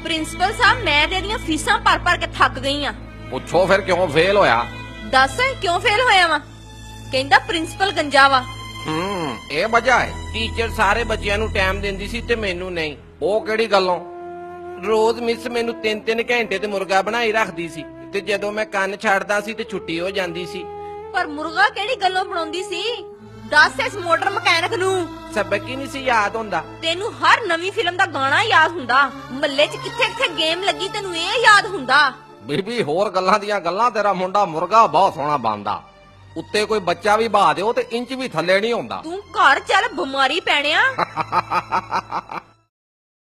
Principal ਸਾਹਿਬ ਮੈਂ ਤੇ ਇਹਦੀਆਂ ਫੀਸਾਂ ਭਰ ਕੇ ਥੱਕ ਗਈ ਆ। ਪੁੱਛੋ ਫਿਰ ਕਿਉਂ ਫੇਲ ਹੋਇਆ? ਦੱਸ ਕਿਉਂ ਫੇਲ ਹੋਇਆ ਵਾ? ਕਹਿੰਦਾ ਪ੍ਰਿੰਸੀਪਲ ਗੰਜਾ ਵਾ। ਇਹ ਵਜ੍ਹਾ ਹੈ? ਟੀਚਰ ਸਾਰੇ ਬੱਚਿਆਂ ਨੂੰ ਟਾਈਮ ਦਿੰਦੀ ਸੀ ਤੇ ਮੈਨੂੰ ਨਹੀਂ। ਉਹ ਕਿਹੜੀ ਗੱਲੋਂ? ਰੋਜ਼ ਮਿਸ ਮੈਨੂੰ 3-3 ਘੰਟੇ ਤੇ ਮੁਰਗਾ ਬਣਾਈ ਰੱਖਦੀ ਸੀ ਤੇ ਜਦੋਂ ਮੈਂ ਕੰਨ ਛੱਡਦਾ ਸੀ ਤੇ ਛੁੱਟੀ ਹੋ ਜਾਂਦੀ ਸੀ। ਪਰ ਮੁਰਗਾ ਕਿਹੜੀ ਗੱਲੋਂ ਬਣਾਉਂਦੀ ਸੀ? ਦੱਸ ਇਸ ਮੋਟਰ ਮਕੈਨਿਕ ਨੂੰ। ਸਬਕ ਹੀ ਨਹੀਂ ਸੀ ਯਾਦ ਹੁੰਦਾ। ਤੈਨੂੰ ਹਰ ਨਵੀਂ ਫਿਲਮ ਦਾ ਗਾਣਾ ਯਾਦ ਹੁੰਦਾ। ਮੱਲੇ 'ਚ ਕਿੱਥੇ ਗੇਮ ਲੱਗੀ ਤੈਨੂੰ ਇਹ ਯਾਦ ਹੁੰਦਾ। ਬੀਬੀ ਹੋਰ ਗੱਲਾਂ ਦੀਆਂ ਗੱਲਾਂ, ਤੇਰਾ ਮੁੰਡਾ ਮੁਰਗਾ ਬਹੁਤ ਸੋਹਣਾ ਬਣਦਾ। ਉੱਤੇ ਕੋਈ ਬੱਚਾ ਵੀ ਬਹਾ ਦਿਓ ਤੇ ਇੰਚ ਵੀ ਥੱਲੇ ਨਹੀਂ ਹੁੰਦਾ। ਤੂੰ ਘਰ ਚੱਲ, ਬਿਮਾਰੀ ਪੈਣਿਆ।